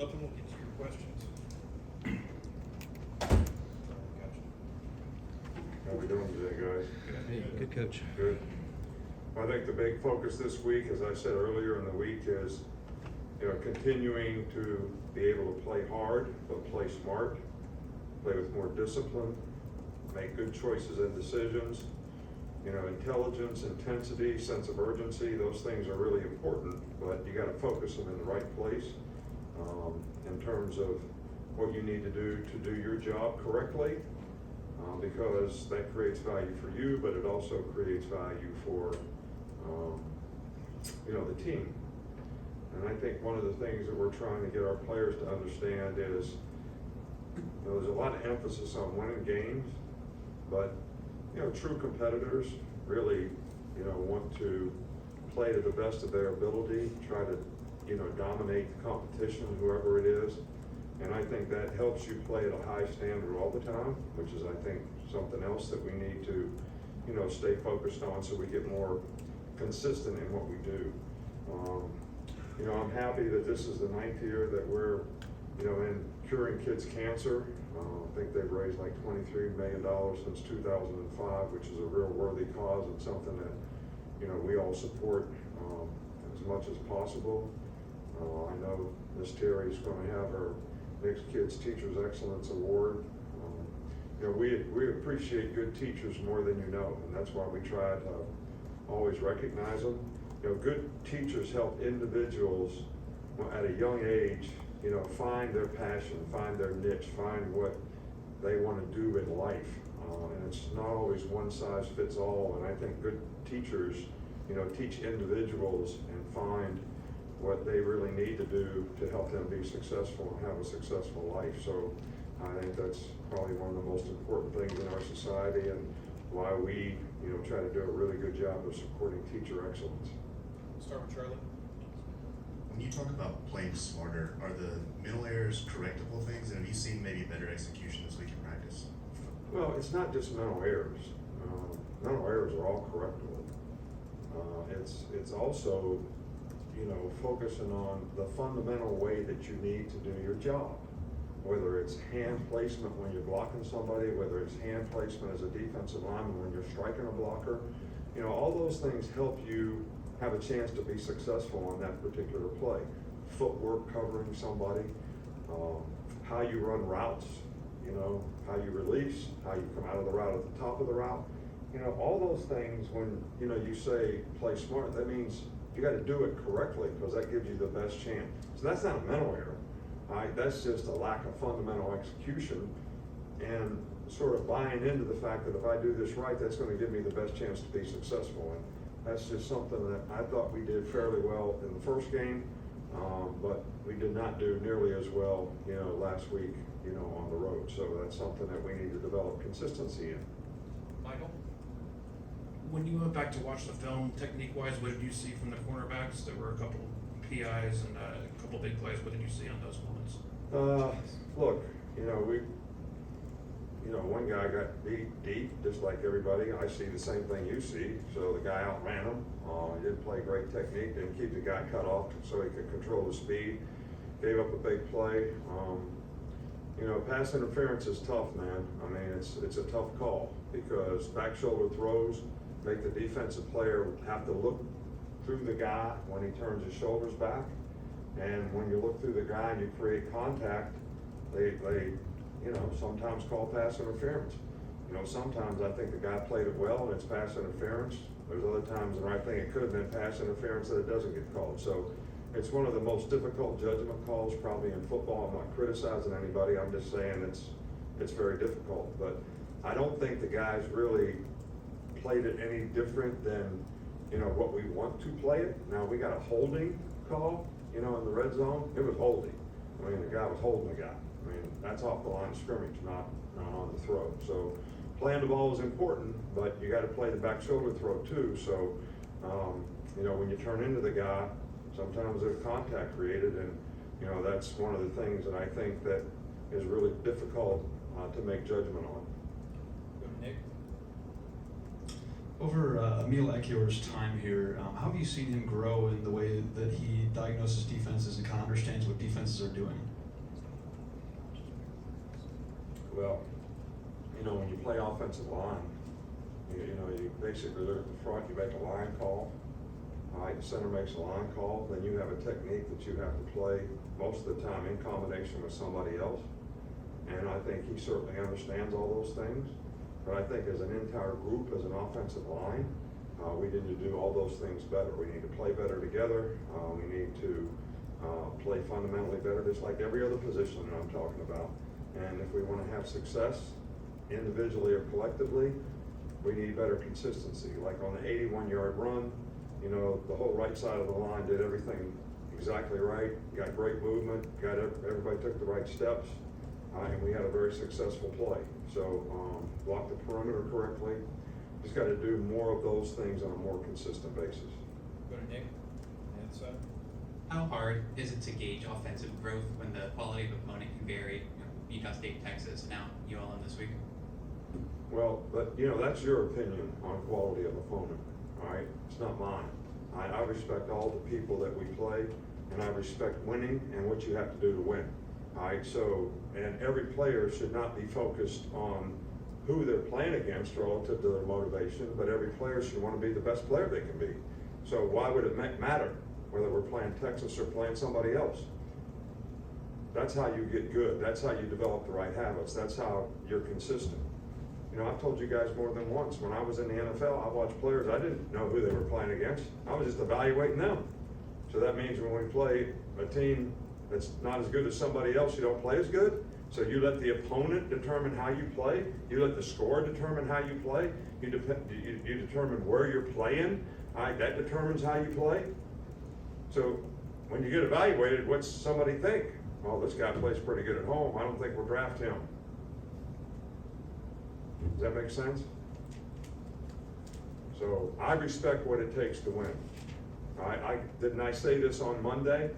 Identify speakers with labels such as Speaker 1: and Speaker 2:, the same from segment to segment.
Speaker 1: Up and we'll get to your questions. Gotcha.
Speaker 2: How we doing today, guys?
Speaker 3: Hey, good coach.
Speaker 2: Good. I think the big focus this week, as I said earlier in the week, is continuing to be able to play hard, but play smart, play with more discipline, make good choices and decisions. Intelligence, intensity, sense of urgency, those things are really important, but you got to focus them in the right place in terms of what you need to do your job correctly, because that creates value for you, but it also creates value for the team. And I think one of the things that we're trying to get our players to understand is there's a lot of emphasis on winning games, but true competitors really want to play to the best of their ability, try to dominate the competition, whoever it is. And I think that helps you play at a high standard all the time, which is, I think, something else that we need to stay focused on so we get more consistent in what we do. I'm happy that this is the 9th year that we're in curing kids' cancer. I think they've raised like $23 million since 2005, which is a real worthy cause and something that we all support as much as possible. I know Miss Terry's going to have her next Kids Teachers Excellence Award. We appreciate good teachers more than you know, and that's why we try to always recognize them. Good teachers help individuals at a young age, find their passion, find their niche, find what they want to do in life. And it's not always one size fits all. And I think good teachers, teach individuals and find what they really need to do to help them be successful and have a successful life. So I think that's probably one of the most important things in our society, and why we, try to do a really good job of supporting teacher excellence.
Speaker 1: Start with Charlie.
Speaker 4: When you talk about playing smarter, are the mental errors correctable things, and have you seen maybe better execution this week in practice?
Speaker 2: Well, it's not just mental errors. Mental errors are all correctable. It's also, focusing on the fundamental way that you need to do your job. Whether it's hand placement when you're blocking somebody, whether it's hand placement as a defensive lineman when you're striking a blocker, all those things help you have a chance to be successful on that particular play. Footwork covering somebody, how you run routes, how you release, how you come out of the route at the top of the route. All those things, when you say play smart, that means you got to do it correctly, because that gives you the best chance. So that's not a mental error. That's just a lack of fundamental execution and sort of buying into the fact that if I do this right, that's going to give me the best chance to be successful. And that's just something that I thought we did fairly well in the first game, but we did not do nearly as well, last week, on the road. So that's something that we need to develop consistency in.
Speaker 1: Michael?
Speaker 5: When you went back to watch the film, technique-wise, what did you see from the cornerbacks? There were a couple PIs and a couple big plays. What did you see on those moments?
Speaker 2: Look, one guy got beat deep, just like everybody. I see the same thing you see. So the guy outran him. He didn't play great technique, didn't keep the guy cut off so he could control the speed. Gave up a big play. Pass interference is tough, man. I mean, it's a tough call, because back shoulder throws make the defensive player have to look through the guy when he turns his shoulders back. And when you look through the guy and you create contact, they sometimes call pass interference. Sometimes I think the guy played it well and it's pass interference. There's other times when I think it could have been pass interference that it doesn't get called. So it's one of the most difficult judgment calls probably in football. I'm not criticizing anybody. I'm just saying it's very difficult. But I don't think the guys really played it any different than what we want to play it. Now we got a holding call, in the red zone. It was holding. I mean, the guy was holding the guy. I mean, that's off the line of scrimmage, not on the throw. So playing the ball is important, but you got to play the back shoulder throw too. So when you turn into the guy, sometimes there's contact created, and that's one of the things that I think that is really difficult to make judgment on.
Speaker 1: Go to Nick.
Speaker 3: Over Emil Ekior's time here, how have you seen him grow in the way that he diagnoses defenses and kind of understands what defenses are doing?
Speaker 2: Well, when you play offensive line, you basically look at the front, you make a line call. All right, the center makes a line call, then you have a technique that you have to play most of the time in combination with somebody else. And I think he certainly understands all those things. But I think as an entire group, as an offensive line, we need to do all those things better. We need to play better together. We need to play fundamentally better, just like every other position that I'm talking about. And if we want to have success individually or collectively, we need better consistency. Like on the 81-yard run, the whole right side of the line did everything exactly right, got great movement, everybody took the right steps, and we had a very successful play. So blocked the perimeter correctly. Just got to do more of those things on a more consistent basis.
Speaker 1: Go to Nick, on the other side.
Speaker 6: How hard is it to gauge offensive growth when the quality of opponent can vary? Utah State, Texas, now ULM this week.
Speaker 2: Well, but that's your opinion on quality of opponent, all right? It's not mine. I respect all the people that we play, and I respect winning and what you have to do to win, all right? So, and every player should not be focused on who they're playing against relative to their motivation, but every player should want to be the best player they can be. So why would it matter whether we're playing Texas or playing somebody else? That's how you get good. That's how you develop the right habits. That's how you're consistent. I've told you guys more than once, when I was in the NFL, I watched players, I didn't know who they were playing against. I was just evaluating them. So that means when we play a team that's not as good as somebody else, you don't play as good. So you let the opponent determine how you play. You let the score determine how you play. You determine where you're playing. All right, that determines how you play. So when you get evaluated, what's somebody think? Well, this guy plays pretty good at home. I don't think we'll draft him. Does that make sense? So I respect what it takes to win. Didn't I say this on Monday?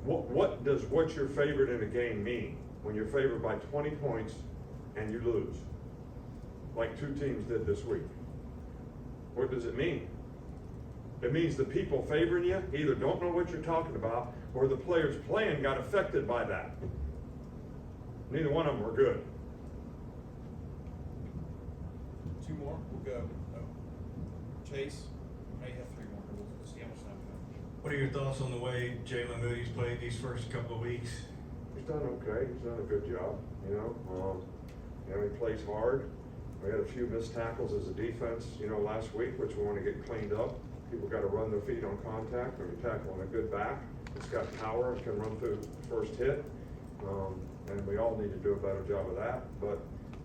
Speaker 2: What does what's your favorite in a game mean when you're favored by 20 points and you lose? Like two teams did this week. What does it mean? It means the people favoring you either don't know what you're talking about or the players playing got affected by that. Neither one of them were good.
Speaker 1: Two more, we'll go. Chase, I may have three more, but we'll see how much time we have.
Speaker 3: What are your thoughts on the way Jalen Moody's played these first couple of weeks?
Speaker 2: He's done okay. He's done a good job. He plays hard. We had a few missed tackles as a defense, last week, which we want to get cleaned up. People got to run their feet on contact. When you're tackling a good back, it's got power and can run through the first hit. And we all need to do a better job of that. But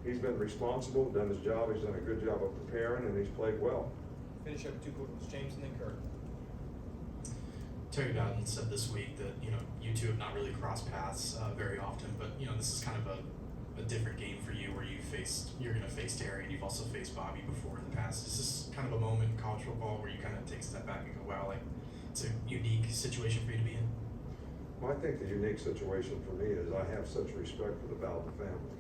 Speaker 2: he's been responsible, done his job. He's done a good job of preparing, and he's played well.
Speaker 1: Finish up with two quick ones, James and then Kurt.
Speaker 5: Terry Bowden said this week that, you two have not really crossed paths very often, but, this is kind of a different game for you where you're going to face Terry and you've also faced Bobby before in the past. Is this kind of a moment in college football where you kind of take a step back and go, wow, like it's a unique situation for you to be in?
Speaker 2: Well, I think the unique situation for me is I have such respect for the Bowden family.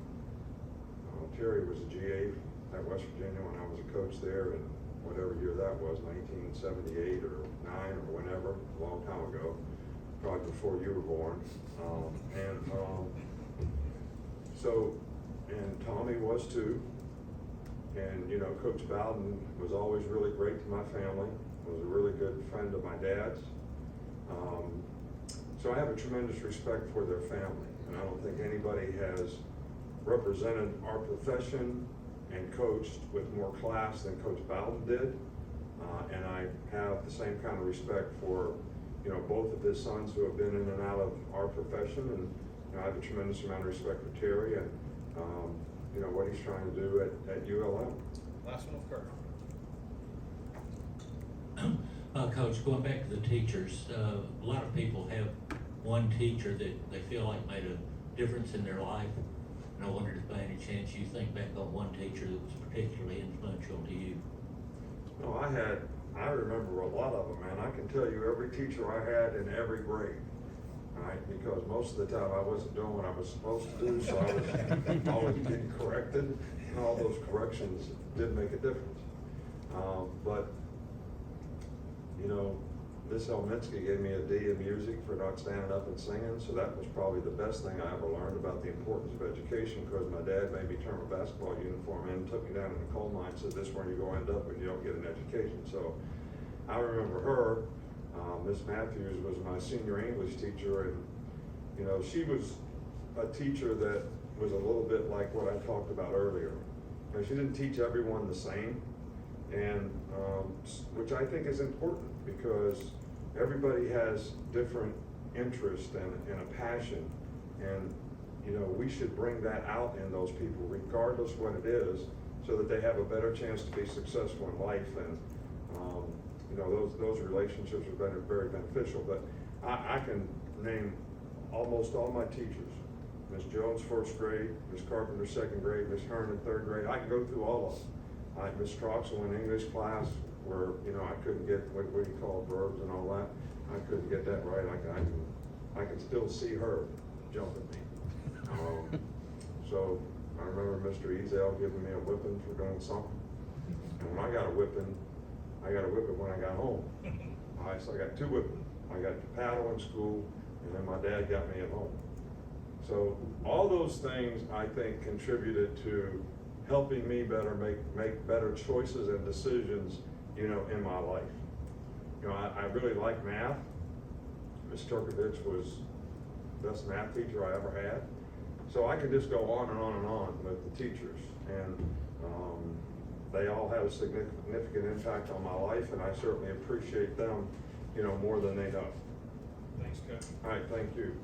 Speaker 2: Terry was a GA at West Virginia when I was a coach there, and whatever year that was, 1978 or 9 or whenever, a long time ago, probably before you were born. And Tommy was too. And Coach Bowden was always really great to my family, was a really good friend of my dad's. So I have a tremendous respect for their family, and I don't think anybody has represented our profession and coached with more class than Coach Bowden did. And I have the same kind of respect for, both of his sons who have been in and out of our profession. And I have a tremendous amount of respect for Terry and, what he's trying to do at ULM.
Speaker 1: Last one with Kurt.
Speaker 7: Coach, going back to the teachers, a lot of people have one teacher that they feel like made a difference in their life. And I wondered if by any chance you think back on one teacher that was particularly influential to you.
Speaker 2: No, I remember a lot of them, man. I can tell you every teacher I had in every grade. All right, because most of the time I wasn't doing what I was supposed to do, so I was always getting corrected, and all those corrections did make a difference. But Miss Helminski gave me a D in music for not standing up and singing, so that was probably the best thing I ever learned about the importance of education, because my dad made me turn my basketball uniform in, took me down in the coal mine, said, this is where you're going to end up when you don't get an education. So I remember her. Miss Matthews was my senior English teacher, and you know, she was a teacher that was a little bit like what I talked about earlier. You know, she didn't teach everyone the same, and which I think is important, because everybody has different interest and a passion, and you know, we should bring that out in those people, regardless what it is, so that they have a better chance to be successful in life. And you know, those relationships are very beneficial. But I can name almost all my teachers. Miss Jones, 1st grade, Miss Carpenter, 2nd grade, Miss Hearn in 3rd grade. I can go through all of them. Miss Troxel in English class, where, you know, I couldn't get, what do you call verbs and all that. I couldn't get that right. I can still see her jump at me. So I remember Mr. Ezel giving me a whipping for doing something. And when I got a whipping when I got home. All right, so I got 2 whippings. I got the paddle in school, and then my dad got me at home. So all those things, I think, contributed to helping me better make better choices and decisions, you know, in my life. You know, I really like math. Ms. Turkovich was the best math teacher I ever had. So I could just go on and on and on with the teachers, and they all had a significant impact on my life, and I certainly appreciate them, you know, more than they know.
Speaker 1: Thanks, Coach.
Speaker 2: All right, thank you.